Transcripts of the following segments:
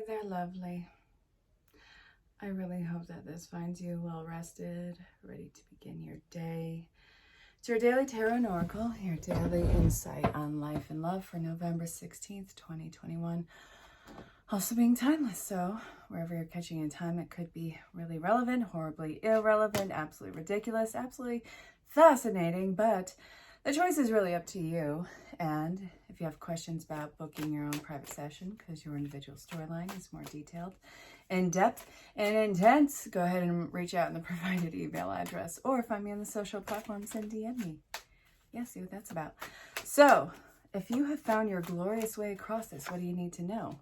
there, lovely. I really hope that this finds you well rested, ready to begin your day. It's your daily tarot and oracle, your daily insight on life and love for November 16th, 2021. Also being timeless, so wherever you're catching in time, it could be really relevant, horribly irrelevant, absolutely ridiculous, absolutely fascinating, but the choice is really up to you. And if you have questions about booking your own private session, because your individual storyline is more detailed, in-depth, and intense, go ahead and reach out in the provided email address or find me on the social platforms and DM me. Yeah, see what that's about. So, if you have found your glorious way across this, what do you need to know?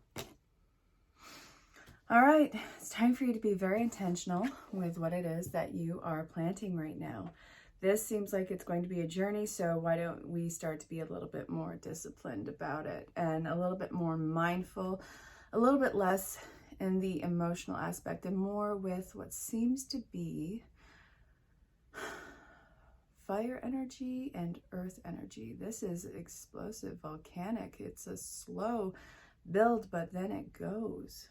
All right, it's time for you to be very intentional with what it is that you are planting right now. This seems like it's going to be a journey, so why don't we start to be a little bit more disciplined about it and a little bit more mindful, a little bit less in the emotional aspect and more with what seems to be fire energy and earth energy. This is explosive, volcanic. It's a slow build, but then it goes.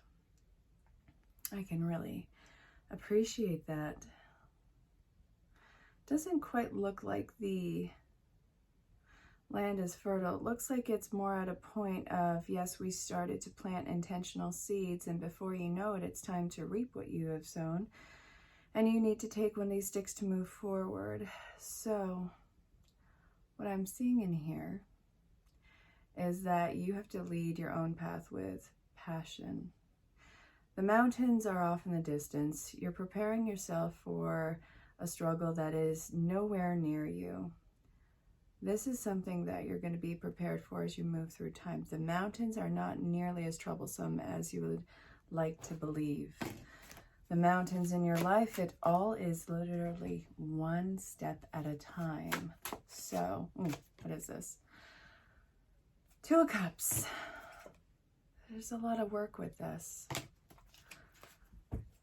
I can really appreciate that. Doesn't quite look like the land is fertile. It looks like it's more at a point of, yes, we started to plant intentional seeds, and before you know it, it's time to reap what you have sown. And you need to take one of these sticks to move forward. So what I'm seeing in here is that you have to lead your own path with passion. The mountains are off in the distance. You're preparing yourself for a struggle that is nowhere near you. This is something that you're going to be prepared for as you move through time. The mountains are not nearly as troublesome as you would like to believe. The mountains in your life, it all is literally one step at a time. So, what is this? Two of Cups. There's a lot of work with this.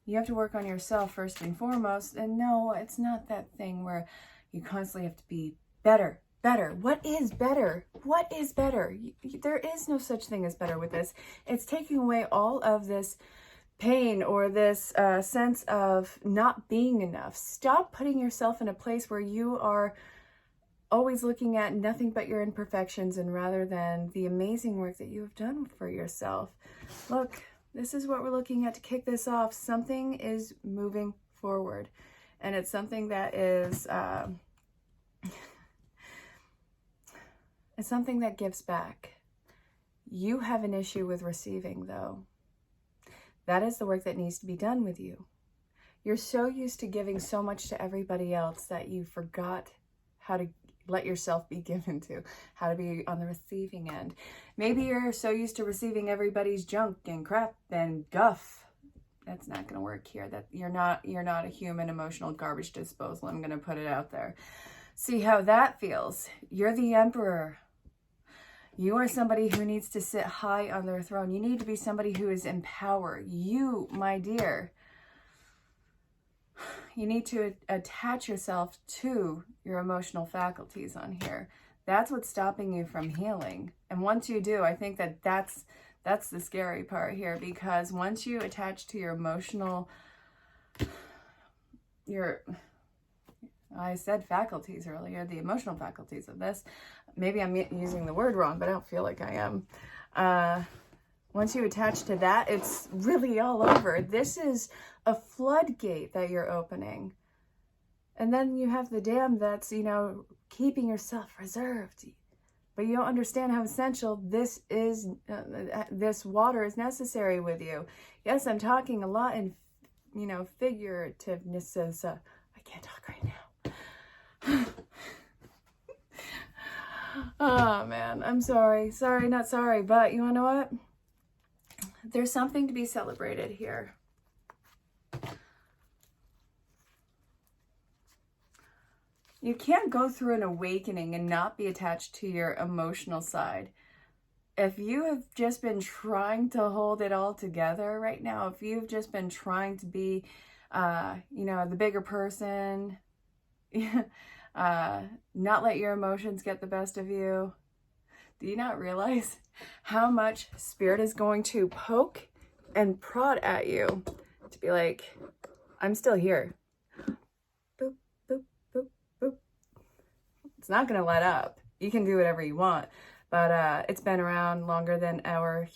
You have to work on yourself first and foremost. And no, it's not that thing where you constantly have to be better. Better. What is better? What is better? There is no such thing as better with this. It's taking away all of this pain or this sense of not being enough. Stop putting yourself in a place where you are always looking at nothing but your imperfections and rather than the amazing work that you have done for yourself. Look, this is what we're looking at to kick this off. Something is moving forward, and it's something that is it's something that gives back. You have an issue with receiving, though. That is the work that needs to be done with you. You're so used to giving so much to everybody else that you forgot how to let yourself be given to, how to be on the receiving end. Maybe you're so used to receiving everybody's junk and crap and guff. That's not going to work here. That you're not a human emotional garbage disposal. I'm going to put it out there. See how that feels. You're the emperor. You are somebody who needs to sit high on their throne. You need to be somebody who is in power. You, my dear, you need to attach yourself to your emotional faculties on here. That's what's stopping you from healing. And once you do, I think that's the scary part here, because once you attach to your emotional, I said faculties earlier, the emotional faculties of this. Maybe I'm using the word wrong, but I don't feel like I am. Once you attach to that, it's really all over. This is a floodgate that you're opening. And then you have the dam that's, keeping yourself reserved. But you don't understand how essential this is, this water is necessary with you. Yes, I'm talking a lot in, figurativeness. I can't talk right now. Oh, man, I'm sorry. Sorry, not sorry. But you want to know what? There's something to be celebrated here. You can't go through an awakening and not be attached to your emotional side. If you have just been trying to hold it all together right now, if you've just been trying to be, the bigger person, not let your emotions get the best of you, do you not realize how much Spirit is going to poke and prod at you to be like, I'm still here. Boop, boop, boop, boop. It's not going to let up. You can do whatever you want, but it's been around longer than our,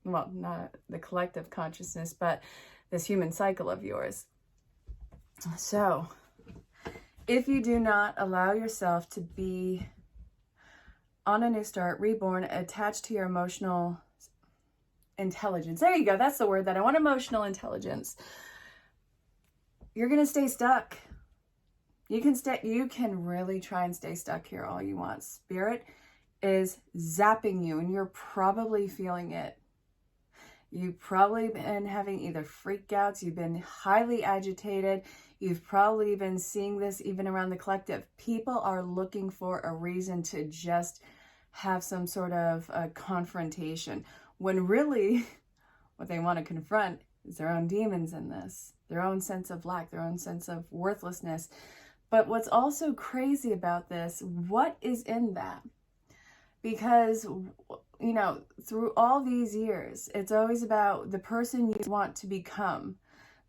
well, not the collective consciousness, but this human cycle of yours. So if you do not allow yourself to be on a new start, reborn, attached to your emotional intelligence. There you go. That's the word that I want, emotional intelligence. You're going to stay stuck. You can really try and stay stuck here all you want. Spirit is zapping you and you're probably feeling it. You've probably been having either freakouts, you've been highly agitated, you've probably been seeing this even around the collective. People are looking for a reason to just have some sort of a confrontation, when really what they want to confront is their own demons in this, their own sense of lack, their own sense of worthlessness. But what's also crazy about this, what is in that? Because, you know, through all these years, it's always about the person you want to become,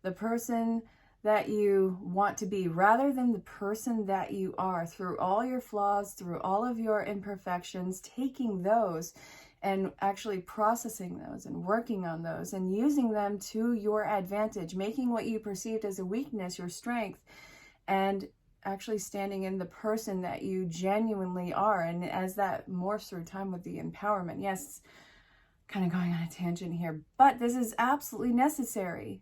the person that you want to be, rather than the person that you are. Through all your flaws, through all of your imperfections, taking those and actually processing those and working on those and using them to your advantage, making what you perceived as a weakness your strength, and actually standing in the person that you genuinely are. And as that morphs through time with the empowerment, yes, kind of going on a tangent here, but this is absolutely necessary.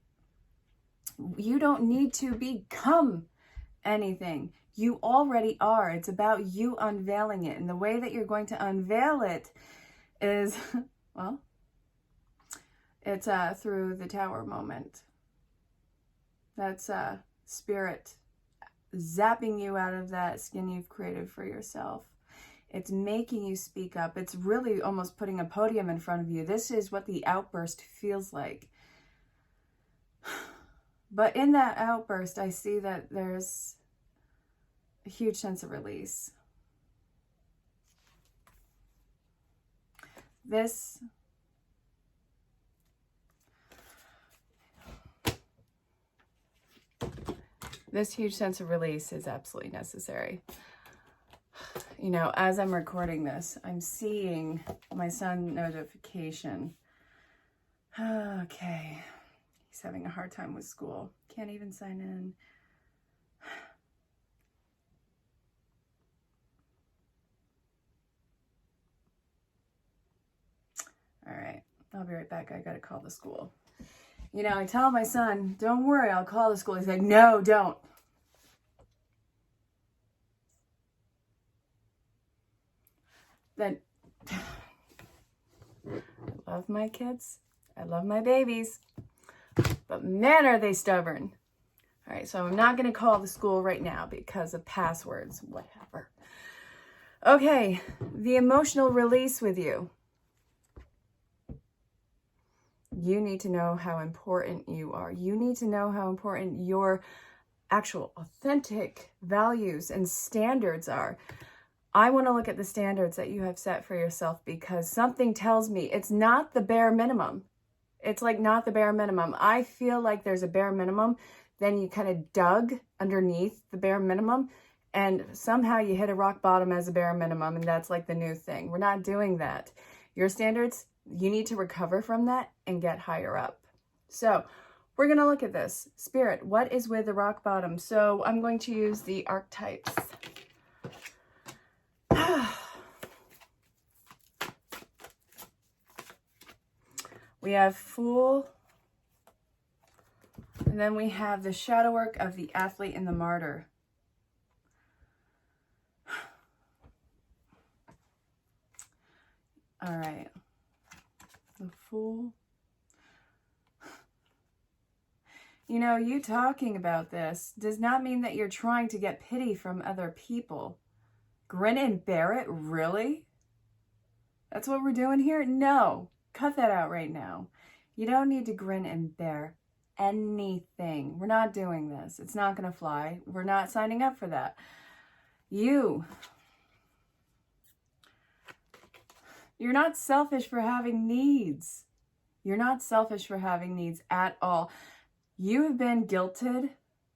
You don't need to become anything. You already are. It's about you unveiling it. And the way that you're going to unveil it is, well, it's through the tower moment. That's spirit zapping you out of that skin you've created for yourself. It's making you speak up. It's really almost putting a podium in front of you. This is what the outburst feels like. But in that outburst, I see that there's a huge sense of release. This huge sense of release is absolutely necessary. You know, as I'm recording this, I'm seeing my son notification. Okay. He's having a hard time with school. Can't even sign in. All right. I'll be right back. I got to call the school. You know, I tell my son, don't worry, I'll call the school. He's like, no, don't. Then, I love my kids. I love my babies. But man, are they stubborn. All right, so I'm not going to call the school right now because of passwords, whatever. Okay, the emotional release with you. You need to know how important you are. You need to know how important your actual authentic values and standards are. I want to look at the standards that you have set for yourself, because something tells me it's not the bare minimum. It's like not the bare minimum. I feel like there's a bare minimum. Then you kind of dug underneath the bare minimum and somehow you hit a rock bottom as a bare minimum. And that's like the new thing. We're not doing that. Your standards, you need to recover from that and get higher up. So we're going to look at this. Spirit, what is with the rock bottom? So I'm going to use the archetypes. We have Fool, and then we have the shadow work of the athlete and the martyr. All right. The Fool. You know, you talking about this does not mean that you're trying to get pity from other people. Grin and bear it? Really? That's what we're doing here? No. Cut that out right now. You don't need to grin and bear anything. We're not doing this. It's not going to fly. We're not signing up for that. You're not selfish for having needs. You're not selfish for having needs at all. You have been guilted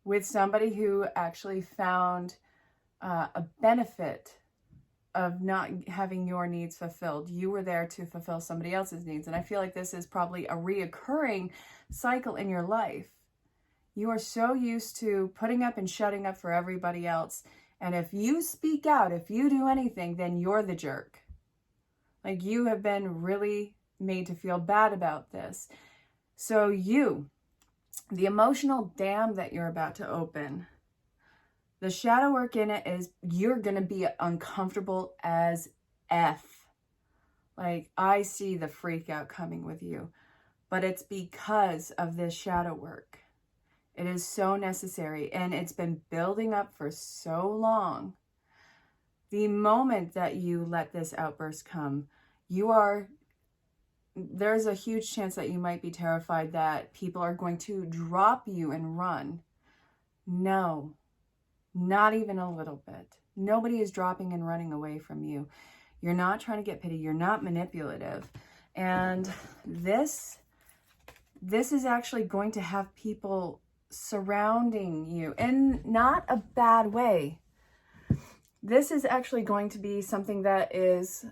with somebody who actually found a benefit of not having your needs fulfilled. You were there to fulfill somebody else's needs. And I feel like this is probably a reoccurring cycle in your life. You are so used to putting up and shutting up for everybody else. And if you speak out, if you do anything, then you're the jerk. Like, you have been really made to feel bad about this. So the emotional dam that you're about to open, the shadow work in it is you're going to be uncomfortable as F. Like, I see the freak out coming with you, but it's because of this shadow work. It is so necessary, and it's been building up for so long. The moment that you let this outburst come, there's a huge chance that you might be terrified that people are going to drop you and run. No. Not even a little bit. Nobody is dropping and running away from you. You're not trying to get pity. You're not manipulative. And this is actually going to have people surrounding you in not a bad way. This is actually going to be something that is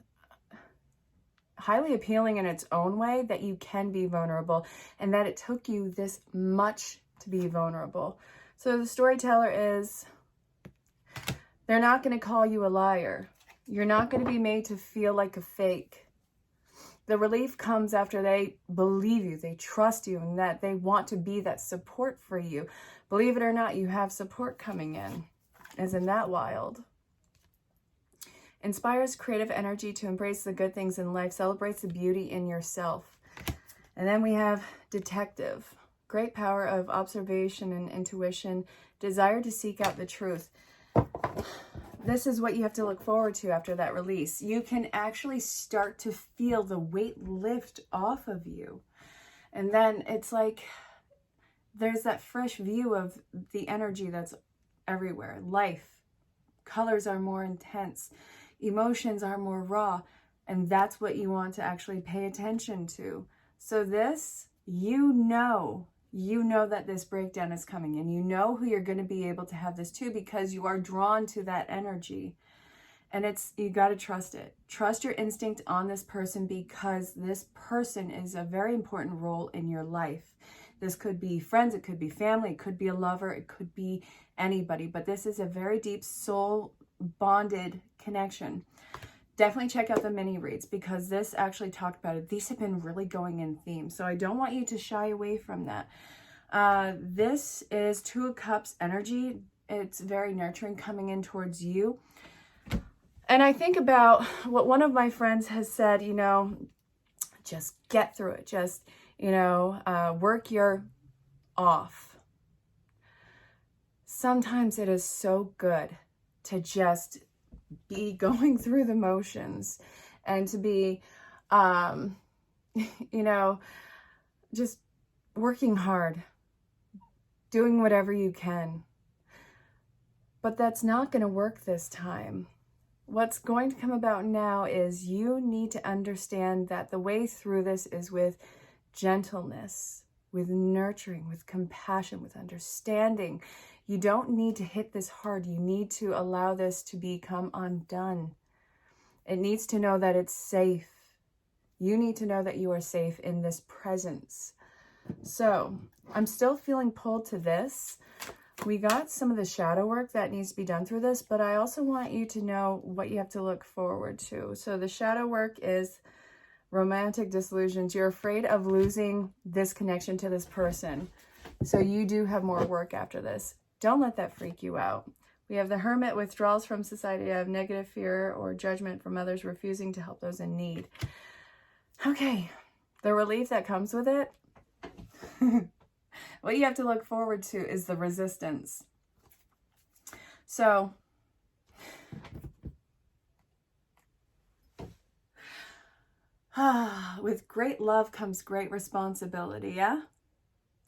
highly appealing in its own way, that you can be vulnerable and that it took you this much to be vulnerable. So the storyteller is, they're not going to call you a liar. You're not going to be made to feel like a fake. The relief comes after they believe you, they trust you, and that they want to be that support for you. Believe it or not, you have support coming in. Isn't that wild? Inspires creative energy to embrace the good things in life, celebrates the beauty in yourself. And then we have detective. Great power of observation and intuition, desire to seek out the truth. This is what you have to look forward to after that release. You can actually start to feel the weight lift off of you. And then it's like there's that fresh view of the energy that's everywhere. Life. Colors are more intense. Emotions are more raw. And that's what you want to actually pay attention to. So this, you know that this breakdown is coming, and you know who you're going to be able to have this to, because you are drawn to that energy. And you got to trust it. Trust your instinct on this person, because this person is a very important role in your life. This could be friends, it could be family, it could be a lover, it could be anybody, but this is a very deep soul bonded connection. Definitely check out the mini reads, because this actually talked about it. These have been really going in theme, so I don't want you to shy away from that. This is Two of Cups energy. It's very nurturing, coming in towards you. And I think about what one of my friends has said, just get through it. Just, work your off. Sometimes it is so good to just be going through the motions and to be, just working hard, doing whatever you can. But that's not going to work this time. What's going to come about now is you need to understand that the way through this is with gentleness, with nurturing, with compassion, with understanding. You don't need to hit this hard. You need to allow this to become undone. It needs to know that it's safe. You need to know that you are safe in this presence. So I'm still feeling pulled to this. We got some of the shadow work that needs to be done through this, but I also want you to know what you have to look forward to. So the shadow work is romantic disillusions. You're afraid of losing this connection to this person. So you do have more work after this. Don't let that freak you out. We have the Hermit, withdrawals from society, of negative fear or judgment from others, refusing to help those in need. Okay, the relief that comes with it. What you have to look forward to is the resistance. So, with great love comes great responsibility, yeah?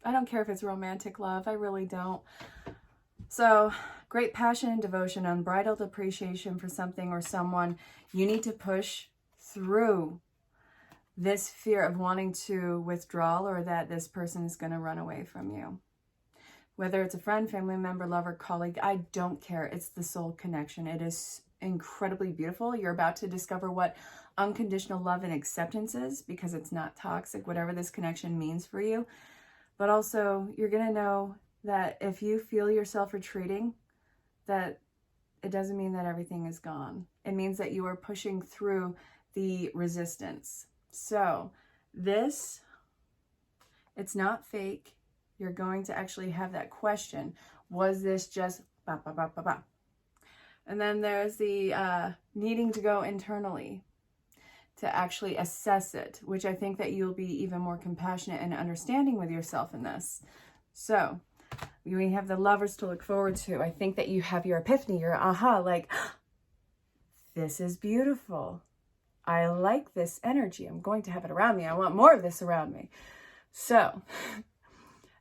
I don't care if it's romantic love, I really don't. So, great passion and devotion, unbridled appreciation for something or someone. You need to push through this fear of wanting to withdraw, or that this person is going to run away from you. Whether it's a friend, family member, lover, colleague, I don't care. It's the soul connection. It is incredibly beautiful. You're about to discover what unconditional love and acceptance is, because it's not toxic, whatever this connection means for you. But also, you're going to know that if you feel yourself retreating, that it doesn't mean that everything is gone. It means that you are pushing through the resistance. So this, it's not fake. You're going to actually have that question. Was this just ba, ba, ba, ba, ba? And then there's the needing to go internally to actually assess it, which I think that you'll be even more compassionate and understanding with yourself in this. So we have the Lovers to look forward to. I think that you have your epiphany, your aha, like, this is beautiful. I like this energy. I'm going to have it around me. I want more of this around me. So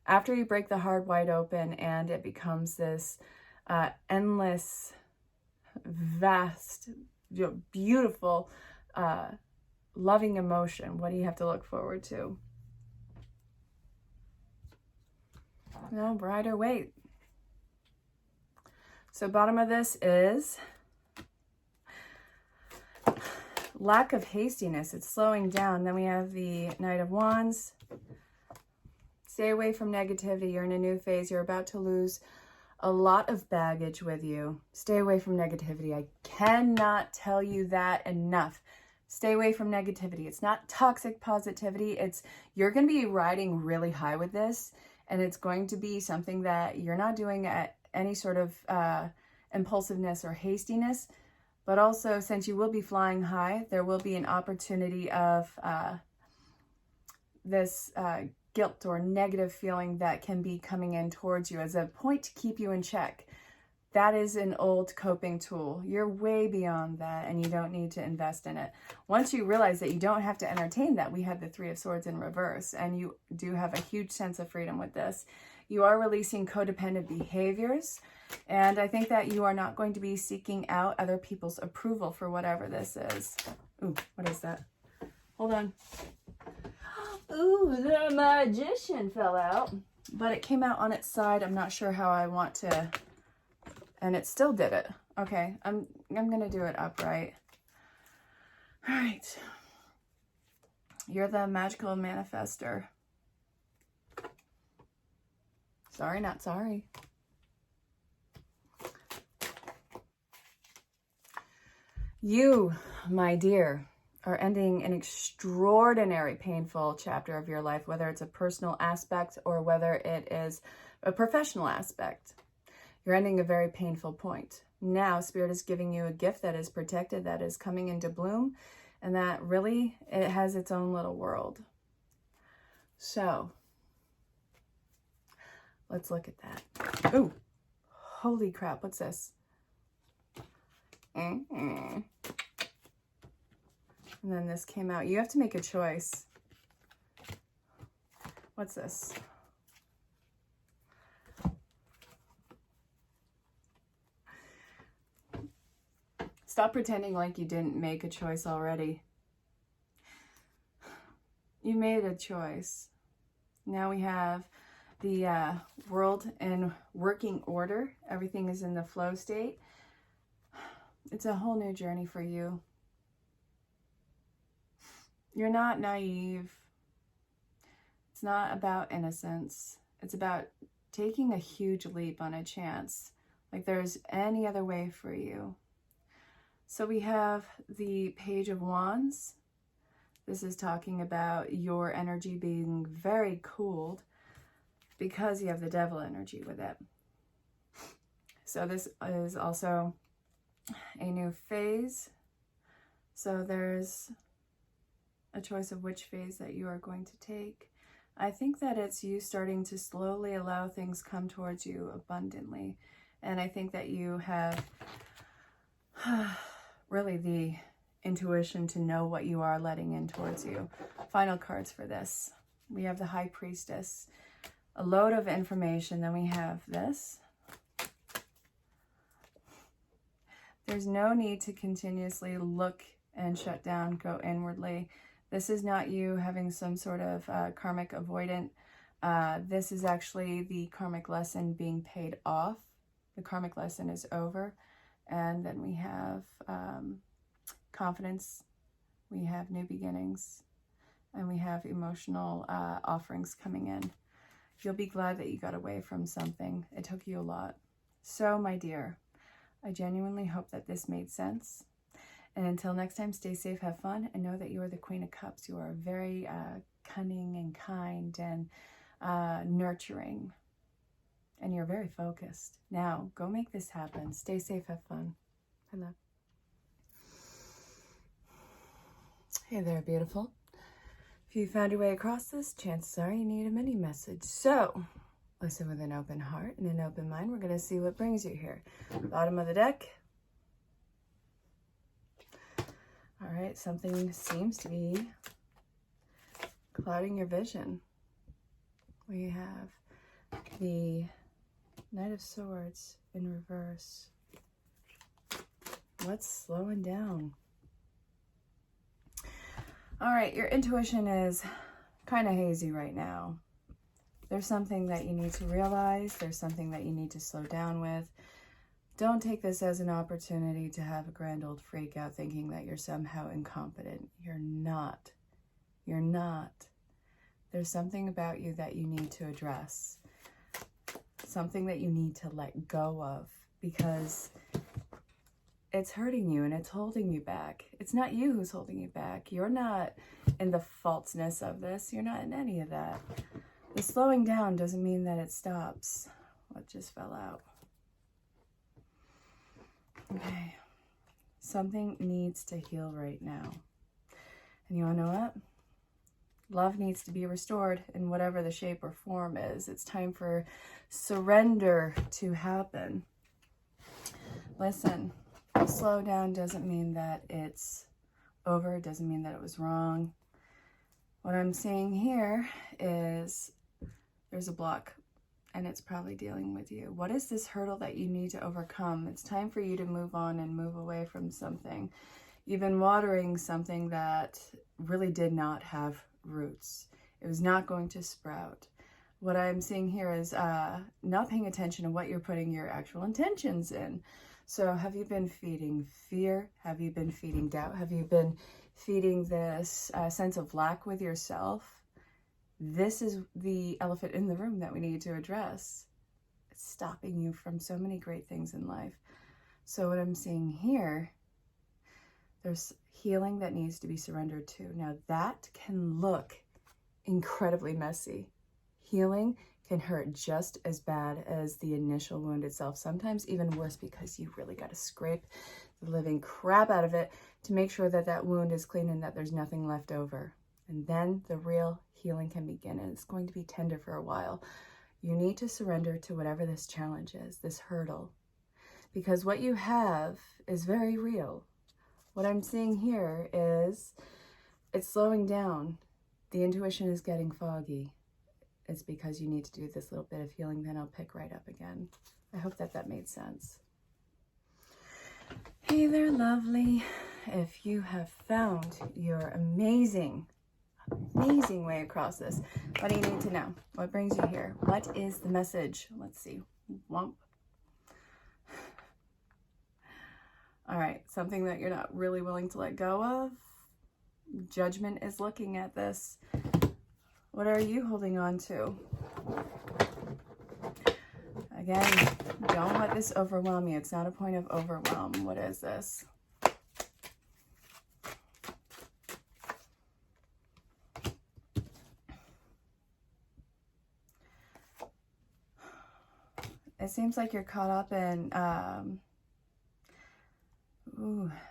after you break the heart wide open and it becomes this endless, vast, beautiful, loving emotion, what do you have to look forward to? No, brighter weight. So bottom of this is lack of hastiness. It's slowing down. Then we have the Knight of Wands. Stay away from negativity. You're in a new phase. You're about to lose a lot of baggage with you. Stay away from negativity. I cannot tell you that enough. Stay away from negativity. It's not toxic positivity. It's, you're going to be riding really high with this, and it's going to be something that you're not doing at any sort of impulsiveness or hastiness. But also, since you will be flying high, there will be an opportunity of this guilt or negative feeling that can be coming in towards you as a point to keep you in check. That is an old coping tool. You're way beyond that, and you don't need to invest in it. Once you realize that you don't have to entertain that, we have the Three of Swords in reverse, and you do have a huge sense of freedom with this. You are releasing codependent behaviors, and I think that you are not going to be seeking out other people's approval for whatever this is. Ooh, what is that? Hold on. Ooh, the Magician fell out, but it came out on its side. I'm not sure how I want to, and it still did it. Okay, I'm gonna do it upright. All right. You're the magical manifester. Sorry, not sorry. You, my dear, are ending an extraordinary painful chapter of your life, whether it's a personal aspect or whether it is a professional aspect. You're ending a very painful point. Now, Spirit is giving you a gift that is protected, that is coming into bloom, and that really, it has its own little world. So, let's look at that. Ooh, holy crap, what's this? And then this came out. You have to make a choice. What's this? Stop pretending like you didn't make a choice already. You made a choice. Now we have the world in working order. Everything is in the flow state. It's a whole new journey for you. You're not naive. It's not about innocence. It's about taking a huge leap on a chance. Like there's any other way for you. So we have the Page of Wands. This is talking about your energy being very cooled because you have the Devil energy with it. So this is also a new phase. So there's a choice of which phase that you are going to take. I think that it's you starting to slowly allow things come towards you abundantly. And I think that you have really the intuition to know what you are letting in towards you. Final cards for this. We have the High Priestess. A load of information. Then we have this. There's no need to continuously look and shut down, go inwardly. This is not you having some sort of karmic avoidant. This is actually the karmic lesson being paid off. The karmic lesson is over. And then we have confidence. We have new beginnings. And we have emotional offerings coming in. You'll be glad that you got away from something. It took you a lot. So, my dear, I genuinely hope that this made sense. And until next time, stay safe, have fun, and know that you are the Queen of Cups. You are very cunning and kind and nurturing. And you're very focused. Now, go make this happen. Stay safe, have fun. I love. Hey there, beautiful. If you found your way across this, chances are you need a mini message. So, listen with an open heart and an open mind. We're going to see what brings you here. Bottom of the deck. All right, something seems to be clouding your vision. We have the Knight of Swords in reverse. What's slowing down? All right, your intuition is kind of hazy right now. There's something that you need to realize. There's something that you need to slow down with. Don't take this as an opportunity to have a grand old freak out thinking that you're somehow incompetent. You're not. You're not. There's something about you that you need to address. Something that you need to let go of because it's hurting you and it's holding you back. It's not you who's holding you back. You're not in the falseness of this. You're not in any of that. The slowing down doesn't mean that it stops. What just fell out? Okay. Something needs to heal right now. And you want to know what? Love needs to be restored in whatever the shape or form is. It's time for surrender to happen. Listen. Slow down doesn't mean that it's over. It doesn't mean that it was wrong. What I'm seeing here is there's a block and it's probably dealing with you. What is this hurdle that you need to overcome? It's time for you to move on and move away from something. You've been watering something that really did not have roots. It was not going to sprout. What I'm seeing here is not paying attention to what you're putting your actual intentions in. So have you been feeding fear? Have you been feeding doubt? Have you been feeding this sense of lack with yourself? This is the elephant in the room that we need to address. It's stopping you from so many great things in life. So what I'm seeing here, there's healing that needs to be surrendered to. Now that can look incredibly messy. Healing can hurt just as bad as the initial wound itself. Sometimes even worse because you really got to scrape the living crap out of it to make sure that that wound is clean and that there's nothing left over. And then the real healing can begin, and it's going to be tender for a while. You need to surrender to whatever this challenge is, this hurdle, because what you have is very real. What I'm seeing here is it's slowing down. The intuition is getting foggy. It's because you need to do this little bit of healing, then I'll pick right up again. I hope that that made sense. Hey there, lovely. If you have found your amazing way across this, what do you need to know? What brings you here? What is the message? Let's see. Womp. All right, something that you're not really willing to let go of. Judgment is looking at this. What are you holding on to? Again, don't let this overwhelm you. It's not a point of overwhelm. What is this? It seems like you're caught up in,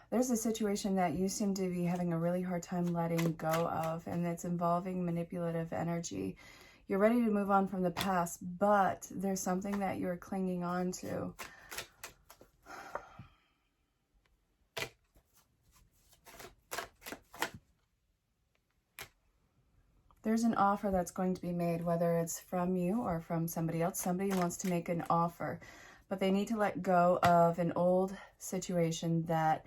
there's a situation that you seem to be having a really hard time letting go of, and it's involving manipulative energy. You're ready to move on from the past, but there's something that you're clinging on to. There's an offer that's going to be made, whether it's from you or from somebody else. Somebody wants to make an offer, but they need to let go of an old situation that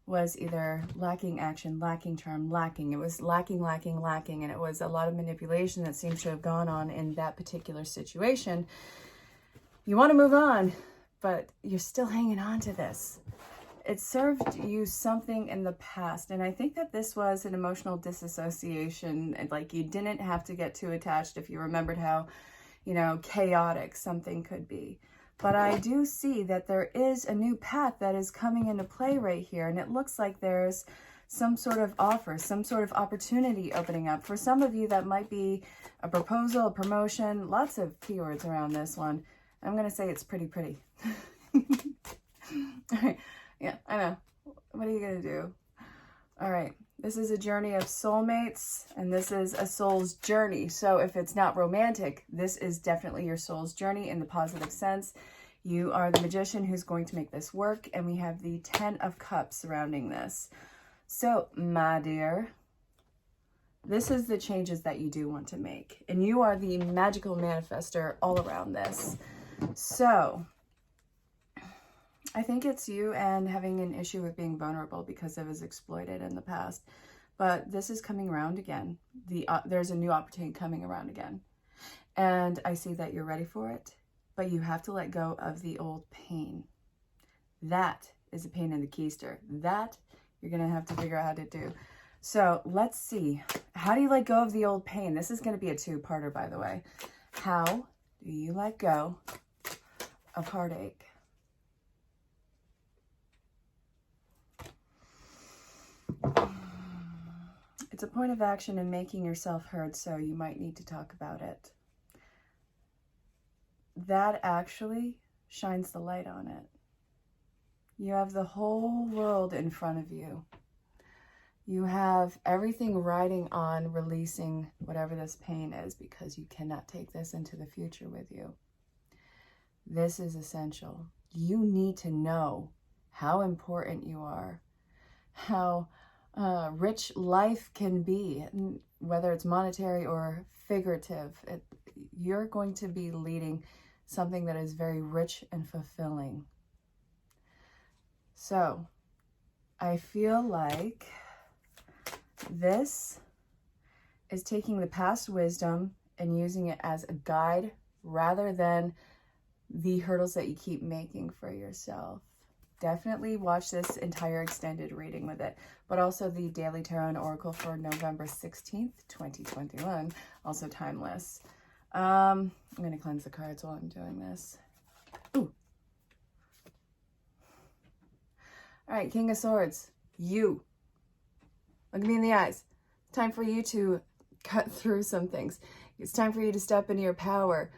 was either lacking action, lacking charm, lacking. It was lacking, lacking, lacking. And it was a lot of manipulation that seems to have gone on in that particular situation. You want to move on, but you're still hanging on to this. It served you something in the past. And I think that this was an emotional disassociation. Like, you didn't have to get too attached if you remembered how, you know, chaotic something could be. But I do see that there is a new path that is coming into play right here. And it looks like there's some sort of offer, some sort of opportunity opening up. For some of you, that might be a proposal, a promotion, lots of keywords around this one. I'm going to say it's pretty. All right. Yeah, I know. What are you going to do? All right. This is a journey of soulmates, and this is a soul's journey. So if it's not romantic, this is definitely your soul's journey in the positive sense. You are the magician who's going to make this work, and we have the 10 of Cups surrounding this. So, my dear, this is the changes that you do want to make, and you are the magical manifester all around this. So, I think it's you and having an issue with being vulnerable because it was exploited in the past. But this is coming around again. There's a new opportunity coming around again. And I see that you're ready for it, but you have to let go of the old pain. That is a pain in the keister. That you're going to have to figure out how to do. So let's see. How do you let go of the old pain? This is going to be a two-parter, by the way. How do you let go of heartache? It's a point of action in making yourself heard, so you might need to talk about it. That actually shines the light on it. You have the whole world in front of you. You have everything riding on releasing whatever this pain is, because you cannot take this into the future with you. This is essential. You need to know how important you are, how rich life can be, whether it's monetary or figurative. You're going to be leading something that is very rich and fulfilling. So I feel like this is taking the past wisdom and using it as a guide rather than the hurdles that you keep making for yourself. Definitely watch this entire extended reading with it, but also the Daily Tarot and Oracle for November 16th, 2021, also timeless. I'm going to cleanse the cards while I'm doing this. Ooh. All right, King of Swords, you. Look at me in the eyes. It's time for you to cut through some things. It's time for you to step into your power.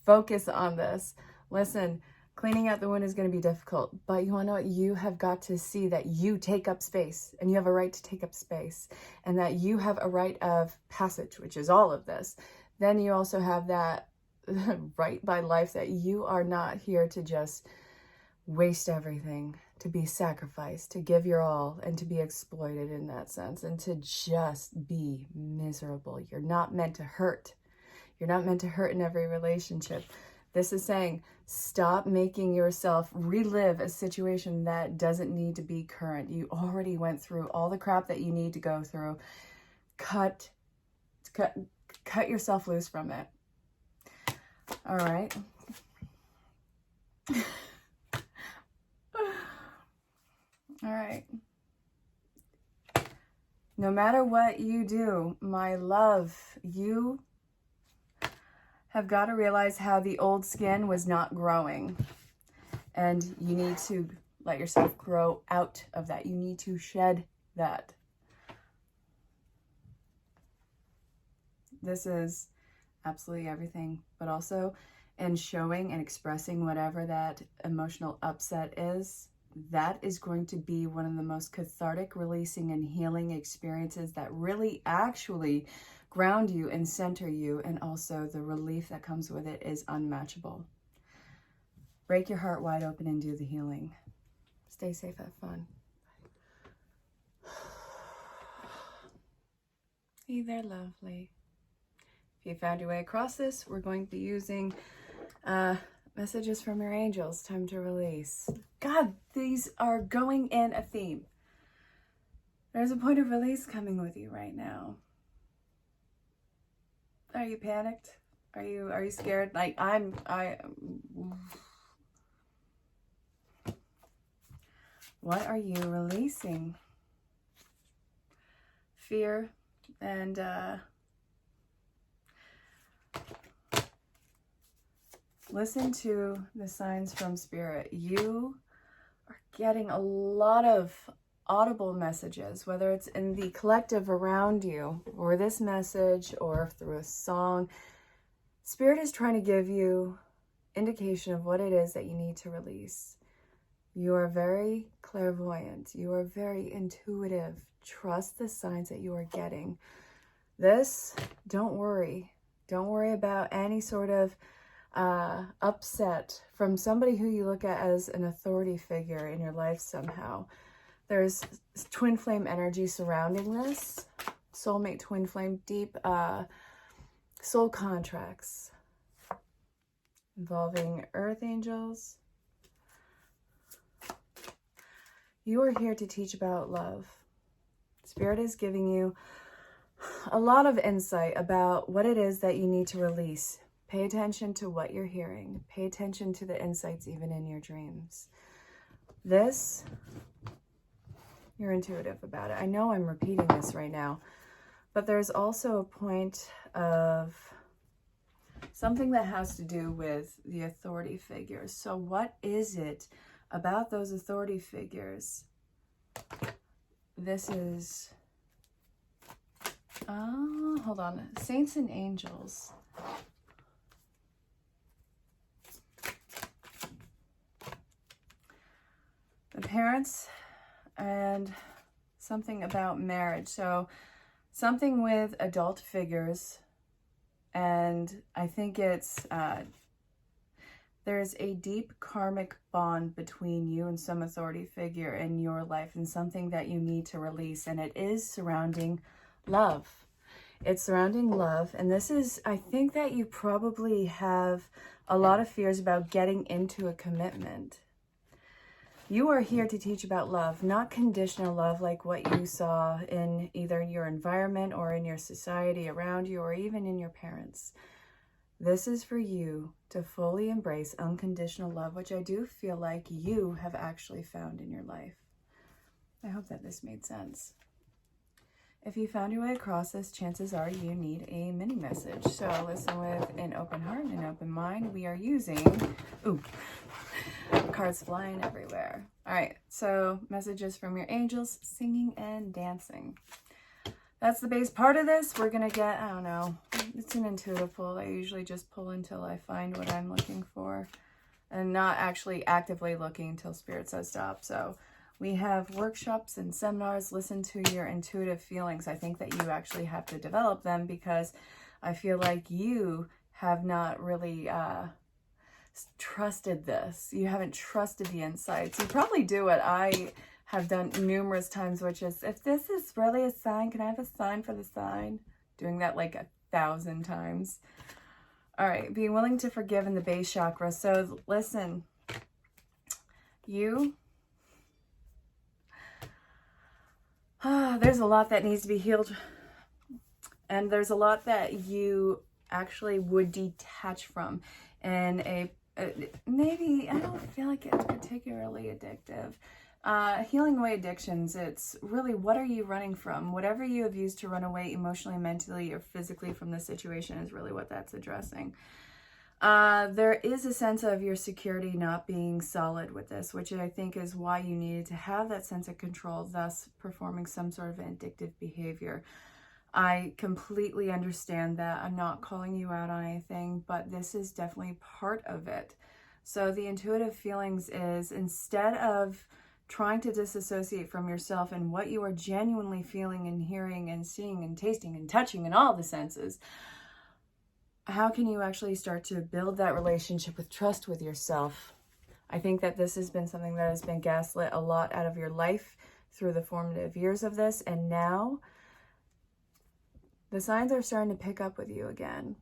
Focus on this. Listen, cleaning out the wound is going to be difficult, but you want to know what? You have got to see that you take up space, and you have a right to take up space, and that you have a right of passage, which is all of this. Then you also have that right by life, that you are not here to just waste everything, to be sacrificed, to give your all, and to be exploited in that sense, and to just be miserable. You're not meant to hurt. You're not meant to hurt in every relationship. This is saying, stop making yourself relive a situation that doesn't need to be current. You already went through all the crap that you need to go through. Cut yourself loose from it. All right. All right. No matter what you do, my love, you have got to realize how the old skin was not growing. And you need to let yourself grow out of that. You need to shed that. This is absolutely everything, but also in showing and expressing whatever that emotional upset is, that is going to be one of the most cathartic, releasing, and healing experiences that really actually ground you and center you, and also the relief that comes with it is unmatchable. Break your heart wide open and do the healing. Stay safe, have fun. Hey there, lovely. If you found your way across this, we're going to be using messages from your angels. Time to release. God, these are going in a theme. There's a point of release coming with you right now. Are you panicked? Are you scared? Like what are you releasing? Fear and listen to the signs from Spirit. You are getting a lot of audible messages, whether it's in the collective around you or this message or through a song. Spirit is trying to give you indication of what it is that you need to release. You are very clairvoyant. You are very intuitive. Trust the signs that you are getting. This, don't worry. Don't worry about any sort of upset from somebody who you look at as an authority figure in your life somehow. There's twin flame energy surrounding this. Soulmate, twin flame, deep soul contracts involving earth angels. You are here to teach about love. Spirit is giving you a lot of insight about what it is that you need to release. Pay attention to what you're hearing. Pay attention to the insights even in your dreams. This, you're intuitive about it. I know I'm repeating this right now, but there's also a point of something that has to do with the authority figures. So what is it about those authority figures? This is, hold on, saints and angels. The parents and something about marriage. So something with adult figures, and I think it's there's a deep karmic bond between you and some authority figure in your life, and something that you need to release, and it is surrounding love. It's surrounding love, and this is, I think that you probably have a lot of fears about getting into a commitment. You are here to teach about love, not conditional love like what you saw in either your environment or in your society around you or even in your parents. This is for you to fully embrace unconditional love, which I do feel like you have actually found in your life. I hope that this made sense. If you found your way across this, chances are you need a mini message. So listen with an open heart and an open mind. We are using, cards flying everywhere. All right, so messages from your angels, singing and dancing. That's the base part of this. We're going to get, I don't know, it's an intuitive pull. I usually just pull until I find what I'm looking for and not actually actively looking until Spirit says stop. So we have workshops and seminars. Listen to your intuitive feelings. I think that you actually have to develop them because I feel like you have not really trusted this. You haven't trusted the insights. You probably do what I have done numerous times, which is, if this is really a sign, can I have a sign for the sign? Doing that like 1,000 times. All right, being willing to forgive in the base chakra. So listen, there's a lot that needs to be healed. And there's a lot that you actually would detach from. And maybe, I don't feel like it's particularly addictive. Healing away addictions, it's really, what are you running from? Whatever you have used to run away emotionally, mentally, or physically from this situation is really what that's addressing. There is a sense of your security not being solid with this, which I think is why you needed to have that sense of control, thus performing some sort of addictive behavior. I completely understand that. I'm not calling you out on anything, but this is definitely part of it. So the intuitive feelings is, instead of trying to disassociate from yourself and what you are genuinely feeling and hearing and seeing and tasting and touching and all the senses, how can you actually start to build that relationship with trust with yourself? I think that this has been something that has been gaslit a lot out of your life through the formative years of this, and now the signs are starting to pick up with you again.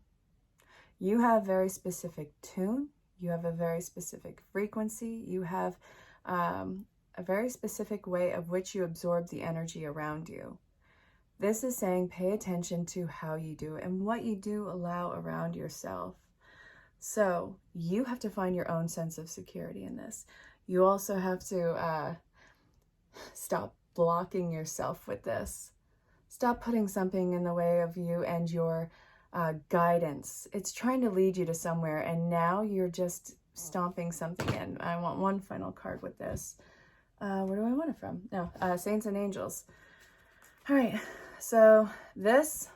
You have very specific tune. You have a very specific frequency. You have a very specific way of which you absorb the energy around you. This is saying pay attention to how you do it and what you do allow around yourself. So you have to find your own sense of security in this. You also have to stop blocking yourself with this. Stop putting something in the way of you and your guidance. It's trying to lead you to somewhere, and now you're just stomping something in. I want one final card with this. Where do I want it from? No, Saints and Angels. All right, so this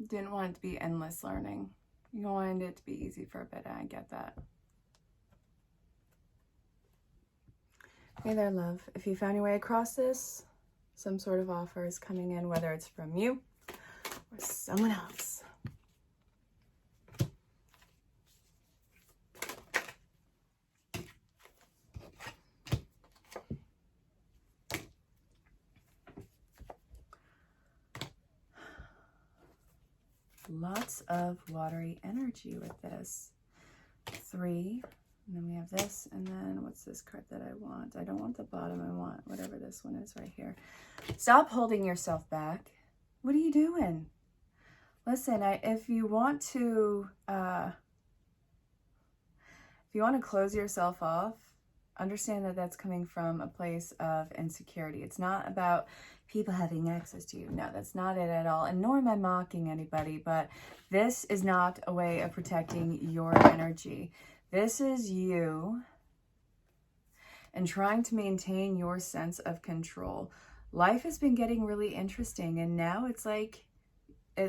didn't want it to be endless learning. You wanted it to be easy for a bit, I get that. Hey there, love. If you found your way across this, some sort of offer is coming in, whether it's from you or someone else. Lots of watery energy with this. 3, and then we have this, and then what's this card that I want? I don't want the bottom, I want whatever this one is right here. Stop holding yourself back. What are you doing? Listen, if you want to close yourself off, understand that that's coming from a place of insecurity. It's not about people having access to you. No, that's not it at all. And nor am I mocking anybody, but this is not a way of protecting your energy. This is you and trying to maintain your sense of control. Life has been getting really interesting, and now it's like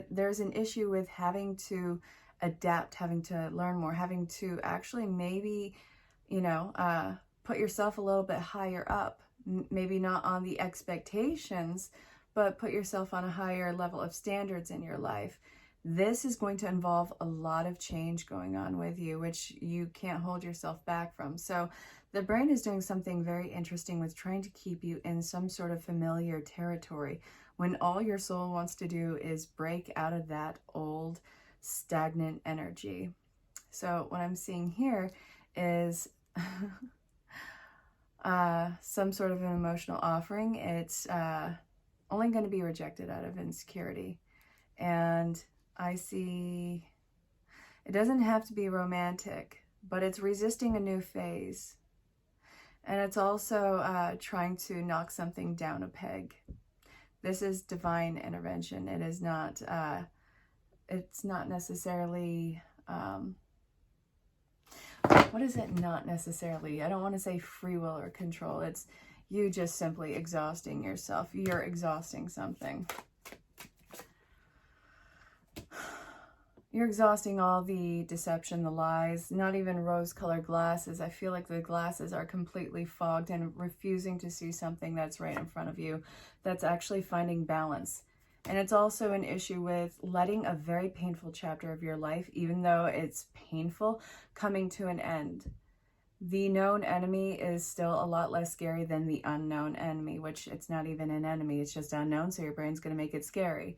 there's an issue with having to adapt, having to learn more, having to actually maybe, put yourself a little bit higher up. Maybe not on the expectations, but put yourself on a higher level of standards in your life. This is going to involve a lot of change going on with you, which you can't hold yourself back from. So the brain is doing something very interesting with trying to keep you in some sort of familiar territory when all your soul wants to do is break out of that old stagnant energy. So what I'm seeing here is some sort of an emotional offering. It's only going to be rejected out of insecurity. And I see it doesn't have to be romantic, but it's resisting a new phase. And it's also trying to knock something down a peg. This is divine intervention. It is not, it's not necessarily, what is it not necessarily? I don't want to say free will or control. It's you just simply exhausting yourself. You're exhausting something. You're exhausting all the deception, the lies, not even rose-colored glasses. I feel like the glasses are completely fogged and refusing to see something that's right in front of you, that's actually finding balance. And it's also an issue with letting a very painful chapter of your life, even though it's painful, coming to an end. The known enemy is still a lot less scary than the unknown enemy, which it's not even an enemy, it's just unknown, so your brain's going to make it scary.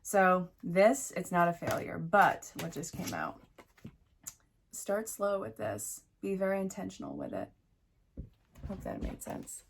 So this, it's not a failure, but what just came out. Start slow with this. Be very intentional with it. Hope that made sense.